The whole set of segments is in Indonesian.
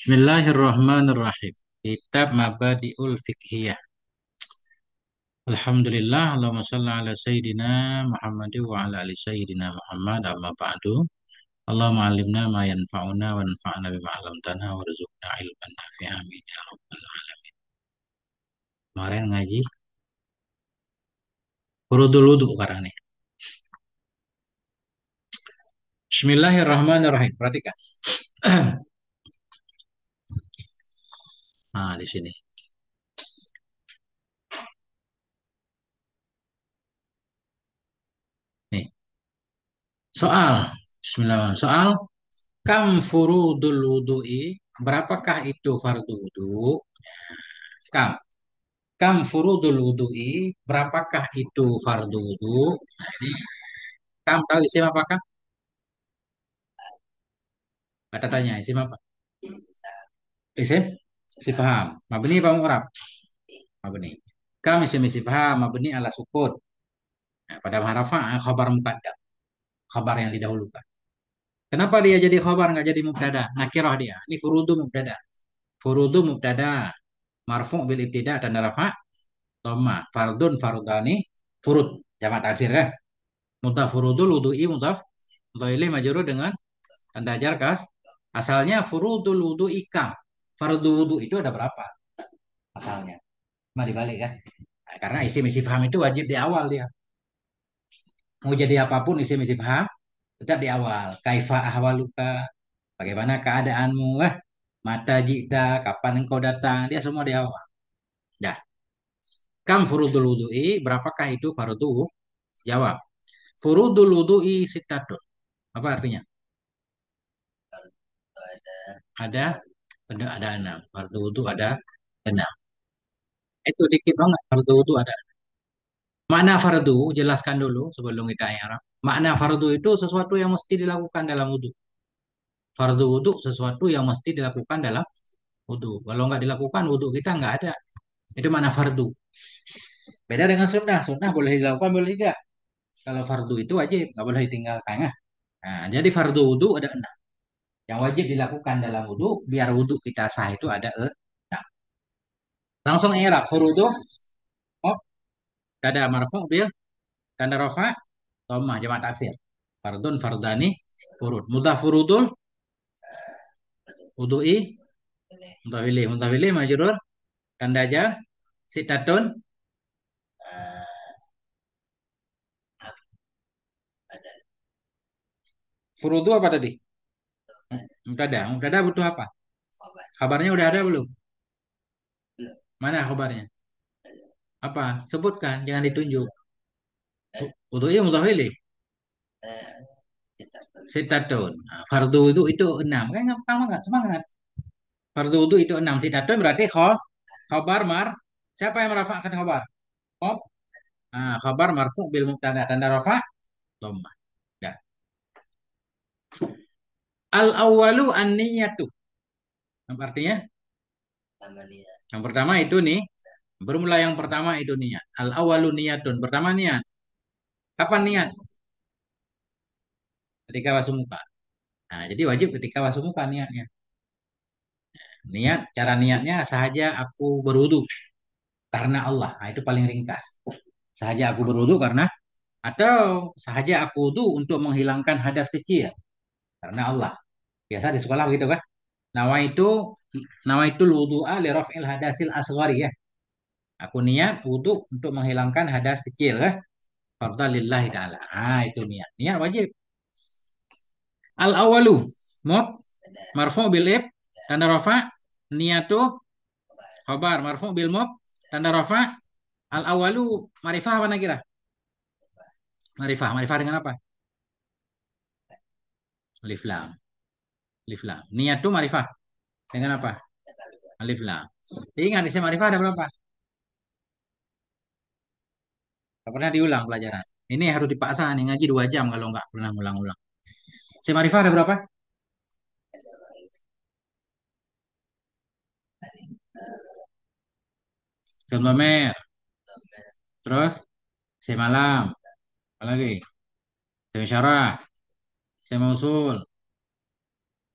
Bismillahirrahmanirrahim. Kitab Mabadi'ul Fiqhiyah. Alhamdulillah, Allahumma salli ala Sayyidina Muhammad wa ala ali Sayyidina Muhammad amma ba'du. Allahumma alimna ma yanfa'una wa anfa'na bima 'allamtana warzuqna ilman nafi'an amin ya rabbal alamin. Kemarin ngaji furudul wudu sekarang nih. Bismillahirrahmanirrahim. Perhatikan. Nah, di sini. Nih, soal. Bismillahirrahmanirrahim. Soal kam furudul wudu'i, berapakah itu fardu wudu? Kam Kam furudul wudu'i, berapakah itu fardu wudu? Nah, ini kam tahu isim apakah? Kata tanya isim apa? Isim? Istifham. Mabni apa mu'rab? Mabni. Kam isim istifham mabni ala sukun. Nah, pada harafa khabar muqaddam, khabar yang didahulukan. Kenapa dia jadi khabar nggak jadi mubtada? Nakirah dia. Ini furudu mubtada. Furudu mubtada. Marfu' bil ibtida dan rafa dhamma. Fardun fardani furud. Jamak taksir kan? Mutaf furudul wudu'i mutaf ilaih majrur dengan tanda jar kas. Asalnya furudul wudu ikam. Fardu wudu itu ada berapa? Asalnya. Cuma dibalik kan. Nah, karena isim istifham itu wajib di awal dia. Mau jadi apapun isim istifham tetap di awal. Kaifa ahwaluka? Bagaimana keadaanmu? Mata jika, kapan engkau datang? Dia semua di awal. Dah. Kam furudul wudu'i, berapakah itu fardu? Jawab. Furudul wudu'i sitatun. Apa artinya? Ada ada enam. Fardu wudu ada enam. Itu dikit banget fardu wudu ada. Makna fardu, jelaskan dulu sebelum kita i'rab. Makna fardu itu sesuatu yang mesti dilakukan dalam wudu. Fardu wudu sesuatu yang mesti dilakukan dalam wudu. Kalau nggak dilakukan, wudu kita nggak ada. Itu makna fardu. Beda dengan sunnah. Sunnah boleh dilakukan, boleh tidak. Kalau fardu itu wajib, nggak boleh ditinggalkan. Nah, jadi fardu wudu ada enam. Yang wajib dilakukan dalam wudu, biar wudu kita sah itu ada enam. Langsung i'rab. Furudu, oh, ada marfu' bil, tanda rafa, Tomah jamak taksir. Fardun fardani furud. Mudhafurudul wudu'i mutafilih majrur tanda jar sitatun furudu apa tadi? Mubtada butuh apa? Kabarnya udah ada belum? Mana kabarnya? Apa? Sebutkan, jangan ditunjuk. Wudu'i mutafilih sitatun. Nah, fardu itu enam. Kan gampang banget, semangat. Fardu itu enam. Sitatun berarti khobar mar. Siapa yang merafa'kan khobar? Khob. Nah, khobar marfu bil mubtada tanda rafa dhamma. Dah. Al awalu an niyatu. Apa artinya? Yang pertama itu nih, bermula yang pertama itu niat. Al awalu niyatun. Pertama niat. Kapan niat? Ketika basuh muka. Nah, jadi wajib ketika basuh muka niatnya. Niat, cara niatnya sahaja aku berwudu karena Allah. Nah, itu paling ringkas. Sahaja aku berwudu karena atau sahaja aku wudu untuk menghilangkan hadas kecil karena Allah. Biasa di sekolah begitu kan? Nawaitu nawaitul wudu'a li raf'il hadasil asghari ya. Aku niat wudu untuk menghilangkan hadas kecil ya. Fardhan lillahi ta'ala. Ah, itu niat. Niat wajib. Al awalu mub marfu bil ib tanda rafa niyatu khabar marfu bil mub tanda rafa al awalu marifah apa nakira? Marifah. Marifah dengan apa? Alif lam. Alif lam. Niyatu marifah dengan apa? Alif lam. Ingat isim marifah ada berapa? Tak pernah diulang pelajaran. Ini harus dipaksa nih ngaji 2 jam kalau nggak pernah ulang-ulang. Isim marifah ada berapa? Contoh mer. Terus isim malam. Apa lagi? Isim syarah. Isim mausul.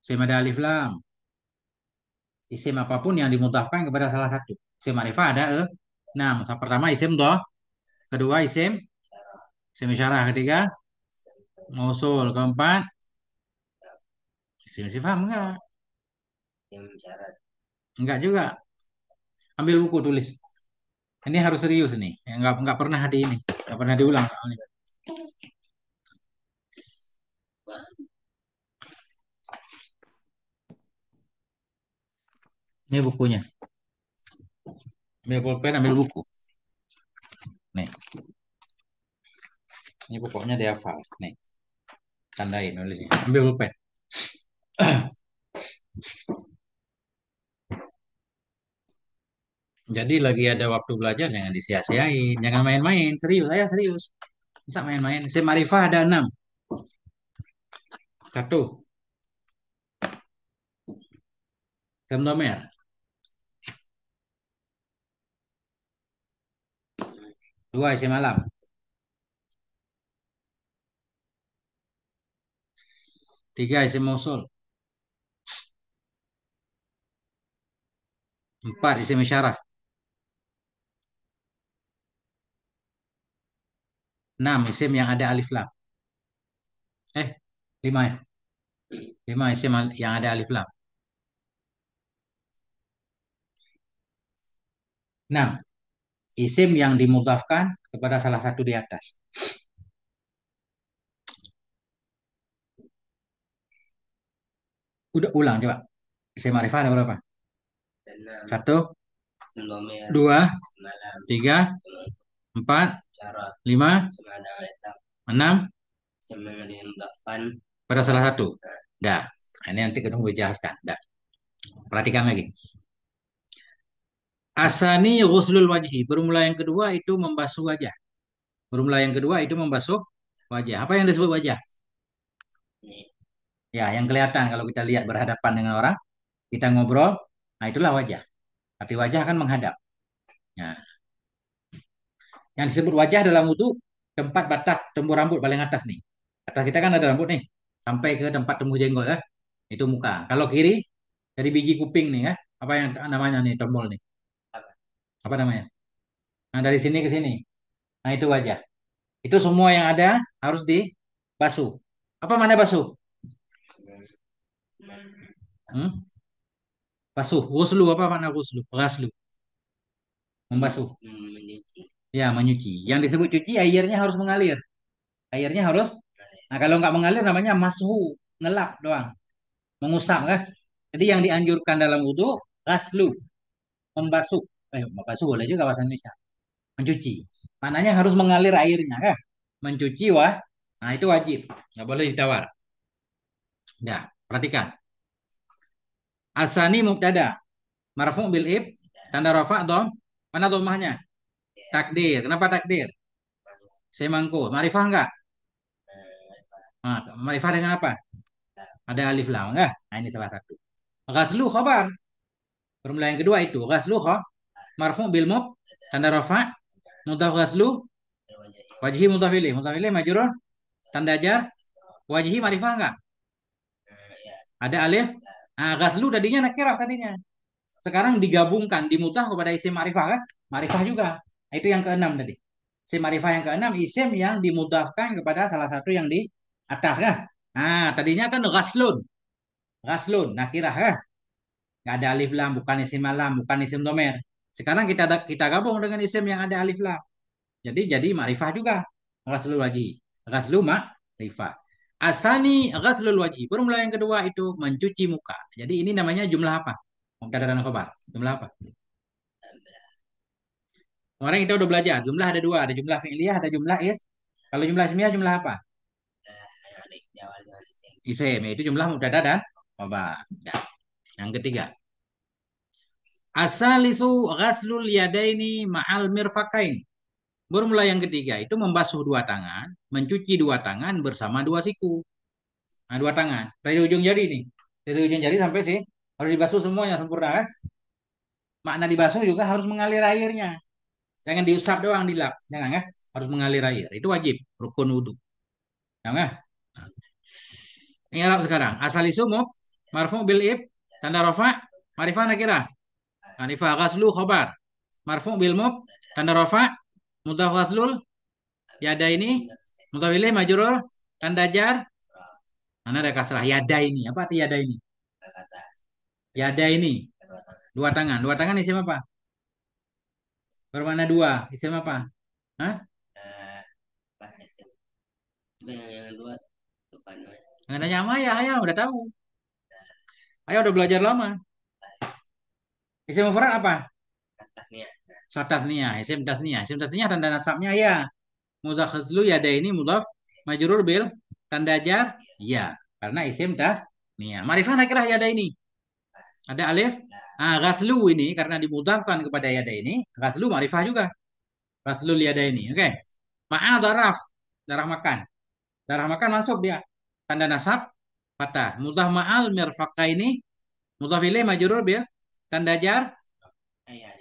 Isim ada alif lam. Isim apapun yang dimudhafkan kepada salah satu. Isim ma'rifah ada enam. Pertama isim doh, kedua isim isyarah, ketiga mausul, keempat isim istifham enggak? Enggak juga. Ambil buku tulis. Ini harus serius nih. Enggak pernah di ini, enggak pernah diulang soalnya. Ini bukunya. Ambil pulpen, ambil buku. Nih, ini pokoknya dihafal. Nih, tandain nulis. Ambil pulpen. Jadi lagi ada waktu belajar jangan disia-siain, jangan main-main, serius, saya serius. Bisa main-main. Isim ma'rifah ada enam. Satu, isim domer. Dua, isim alam. Tiga, isim mausul. Empat, isim isyarah. Enam, isim yang ada alif lam. Eh, lima ya. Lima isim yang ada alif lam. Enam, isim yang dimudhafkan kepada salah satu di atas. Udah ulang coba. Isim ma'rifah ada berapa? Satu, dua, tiga, empat, lima, enam, pada salah satu. Dah. Nah, ini nanti ketemu gue jelaskan. Dah. Perhatikan lagi. Asani ghuslul wajhi. Bermula yang kedua itu membasuh wajah. Bermula yang kedua itu membasuh wajah. Apa yang disebut wajah? Ya, yang kelihatan kalau kita lihat berhadapan dengan orang, kita ngobrol, nah itulah wajah. Arti wajah kan menghadap. Nah, yang disebut wajah dalam wudhu tempat batas tumbuh rambut paling atas nih. Atas kita kan ada rambut nih, sampai ke tempat tumbuh jenggot ya. Itu muka. Kalau kiri dari biji kuping nih ya. Apa yang namanya nih tombol nih? Apa namanya? Nah, dari sini ke sini. Nah, itu wajah. Itu semua yang ada harus dibasuh. Apa mana basuh? Hmm? Basuh. Ghuslu apa makna ghuslu? Ghaslu. Membasuh. Ya, menyuci. Yang disebut cuci airnya harus mengalir. Airnya harus. Nah, kalau nggak mengalir namanya mashu, ngelap doang, mengusap kan. Jadi yang dianjurkan dalam wudhu ghaslu, membasuh. Membasuh boleh juga bahasa Indonesia. Mencuci. Maknanya harus mengalir airnya kan. Mencuci wah. Nah, itu wajib. Nggak boleh ditawar. Nah, perhatikan. Asani mubtada. Marfu' bil ib. Tanda rafa' dom. Mana domahnya? Takdir. Kenapa takdir? Semangko. Marifah enggak? Nah, marifah dengan apa? Ada alif lam enggak? Nah, ini salah satu. Ghaslu khabar. Formula yang kedua itu. Ghaslu marfu' bil mub. Tanda rafa'. Mudhaf ghaslu. Wajhi mudhaf ilaih. Mudhaf ilaih majrur. Tanda jar. Wajhi marifah enggak? Ada alif. Nah, ghaslu tadinya nakirah tadinya. Sekarang digabungkan, dimutah kepada isim ma'rifah kan? Ma'rifah juga. Nah, itu yang keenam tadi. Isim ma'rifah yang keenam, isim yang dimudahkan kepada salah satu yang di atas kan? Nah, tadinya kan ghaslun. Ghaslun, nakirah kan? Nggak ada alif lam, bukan isim alam, bukan isim domer. Sekarang kita gabung dengan isim yang ada alif lam. Jadi ma'rifah juga. Ghaslul wajhi. Ghaslu ma'rifah. Asani ghaslul wajhi. Formula yang kedua itu mencuci muka. Jadi ini namanya jumlah apa? Mubtada dan khabar. Jumlah apa? Kemarin kita udah belajar. Jumlah ada dua. Ada jumlah fi'liyah, ada jumlah is. Kalau jumlah ismiyah jumlah apa? Isim. Itu jumlah mubtada dan khabar. Ya. Yang ketiga. Asalisu ghaslul yadaini ma'al mirfakaini. Formula yang ketiga itu membasuh dua tangan, mencuci dua tangan bersama dua siku. Nah, dua tangan. Dari ujung jari nih. Dari ujung jari sampai sih. Harus dibasuh semuanya sempurna kan? Makna dibasuh juga harus mengalir airnya. Jangan diusap doang dilap. Jangan ya. Harus mengalir air. Itu wajib. Rukun wudhu. Jangan ya. Ini Arab sekarang. Asal isumuk. Marfu bil ib. Tanda rafa. Ma'rifah nakirah. Ma'rifah ghaslu khobar. Marfu' bil mub. Tanda rafa. Mudhaf ghaslul. Yada ini. Mudhaf ilaih majrur. Tanda jar. Mana ada kasrah. Yada ini. Apa arti yada ini? Yada ini. Dua tangan. Dua tangan isim apa? Bermakna dua. Isim apa? Hah? Nggak nanya sama ayah udah tahu. Ayah udah belajar lama. Isim mufrad apa? Suat tasniyah. Isim tasniyah tanda nasabnya ya. Mudhaf khazlu yada ini mudhaf majrur bil tanda jar ya. Karena isim tasniyah. Ma'rifah nakirah yada ini. Ada alif. Ah, ghaslu ini karena dimudhafkan kepada yada ini. Ghaslu ma'rifah juga. Ghaslu yada ini. Oke. Ma'a daraf. Darah makan. Darah makan masuk dia. Tanda nasab patah. Mudhaf ma'al mirfaqa ini mudhaf ilaih majrur bil tanda jar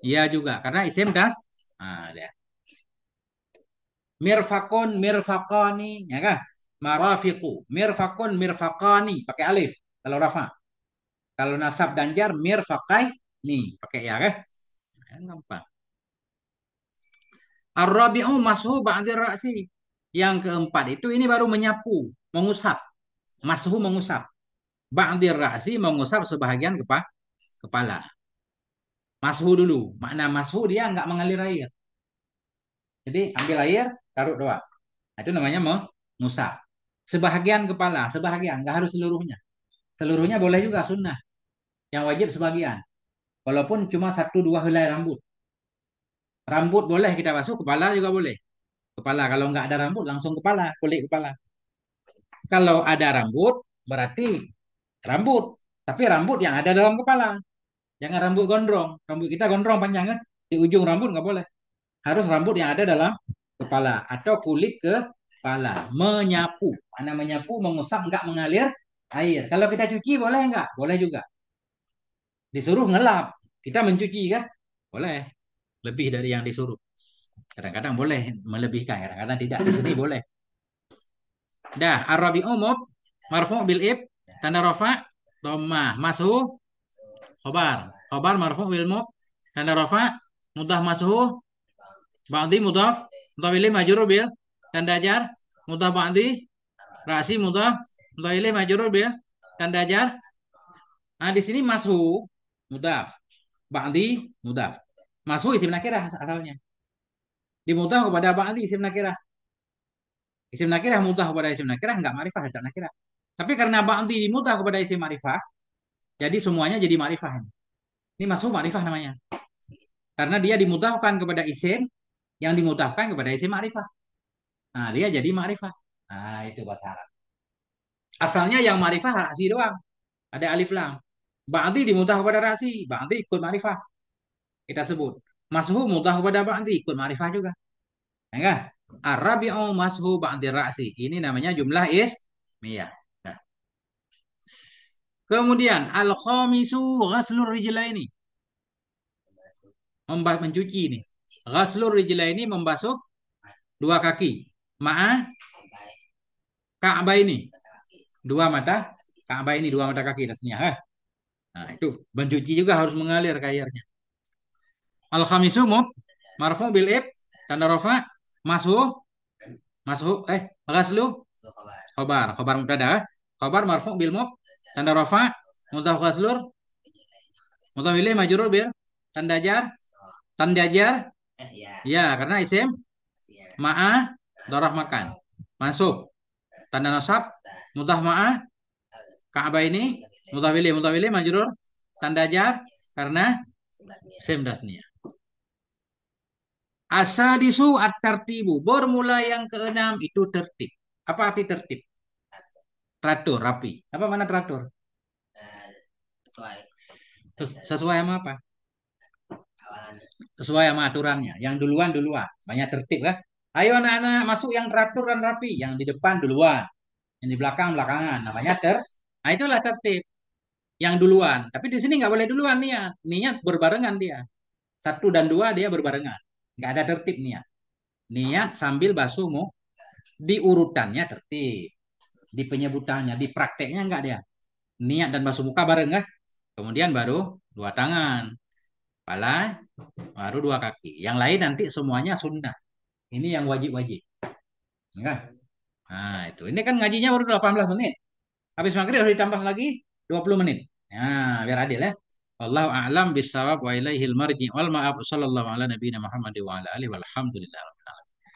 iya juga karena isim dia. Mirfakun mirfaqani ya kan? Marafiqu mirfakun mirfaqani pakai alif kalau rafa. Kalau nasab dan jar mirfaqai nih pakai ya kan? Gampang. Ar-rabi'u mashu ba'dir ra'si. Yang keempat itu ini baru menyapu, mengusap. Mashu mengusap. Ba'dir ra'si mengusap sebahagian kepala. Mashu dulu. Makna mashu dia nggak mengalir air. Jadi ambil air, taruh doang. Nah, itu namanya mengusap. Sebahagian kepala, sebahagian, nggak harus seluruhnya. Seluruhnya boleh juga sunnah. Yang wajib sebagian. Walaupun cuma satu dua helai rambut. Rambut boleh kita basuh, kepala juga boleh. Kepala kalau nggak ada rambut langsung kepala, kulit kepala. Kalau ada rambut berarti rambut, tapi rambut yang ada dalam kepala. Jangan rambut gondrong. Rambut kita gondrong panjang kan? Di ujung rambut nggak boleh. Harus rambut yang ada dalam kepala atau kulit kepala. Menyapu. Mana menyapu, mengusap nggak mengalir air. Kalau kita cuci boleh nggak? Boleh juga. Disuruh ngelap. Kita mencuci kan? Boleh. Lebih dari yang disuruh. Kadang-kadang boleh melebihkan, kadang-kadang tidak. Di sini boleh. Dah, Arabi umum marfu bil ib tanda rafa dhammah mashu khobar. Khobar marfu bil mub tanda rafa mudah mashu ba'di mudhaf mudhaf ilaih majrur bil tanda jar mudhaf ba'di ra'si mudhaf ilaih majrur bil tanda jar. Nah, di sini mashu mudhaf ba'di mudhaf. Mashu isim nakirah asalnya. Dimudhaf kepada ba'di isim nakirah. Isim nakirah mudah kepada isim nakirah enggak ma'rifah tidak nakirah. Tapi karena ba'di mudah kepada isim ma'rifah, jadi semuanya jadi ma'rifah. Ini masuk ma'rifah namanya. Karena dia dimudahkan kepada isim yang dimudahkan kepada isim ma'rifah. Nah, dia jadi ma'rifah. Nah, itu bahasa Arab. Asalnya yang ma'rifah ra'si doang. Ada alif lam. Ba'di dimudah kepada ra'si, ba'di ikut ma'rifah. Kita sebut. Mashu mudah kepada ba'di ikut ma'rifah juga. Enggak? Arabi'u mashu ba'di ra'si. Ini namanya jumlah ismiyah. Nah. Kemudian al-khamisu ghaslur rijlaini. Mencuci ini. Ghaslur rijlaini membasuh dua kaki. Ma'a Ka'bah ini. Dua mata Ka'bah ini dua mata kaki rasanya. Nah, itu mencuci juga harus mengalir ke airnya. Al-khamisu marfu bil ib tanda rafa mashu mashu ghaslu khobar mubtada khobar marfu bil mub tanda rafa mudhaf ghaslur mudhaf ilaih majrur bil tanda jar ya karena isim ma'a darah makan masuk tanda nasab mudhaf ma'a Ka'bah ini mudhaf ilaih majrur tanda jar karena isim tasniyah. Asadisu at-tartibu. Formula yang keenam itu tertib. Apa arti tertib? Teratur, rapi. Apa mana teratur? Sesuai sama apa? Sesuai sama aturannya. Yang duluan duluan. Banyak tertib kan? Ayo anak-anak masuk yang teratur dan rapi. Yang di depan duluan. Yang di belakang belakangan. Namanya Nah, itulah tertib. Yang duluan. Tapi di sini nggak boleh duluan niat. Niat berbarengan dia. Satu dan dua dia berbarengan. Nggak ada tertib niat. Niat sambil basuh di urutannya tertib. Di penyebutannya, di prakteknya enggak dia. Niat dan basuh muka bareng kan? Kemudian baru dua tangan, kepala, baru dua kaki. Yang lain nanti semuanya sunnah. Ini yang wajib-wajib. Enggak? Nah, itu. Ini kan ngajinya baru 18 menit. Habis maghrib harus ditambah lagi 20 menit. Nah, biar adil ya. Wallahu a'lam bisawab wa ilaihil marji wal ma'af sallallahu ala nabiyina Muhammad wa ala alihi walhamdulillah.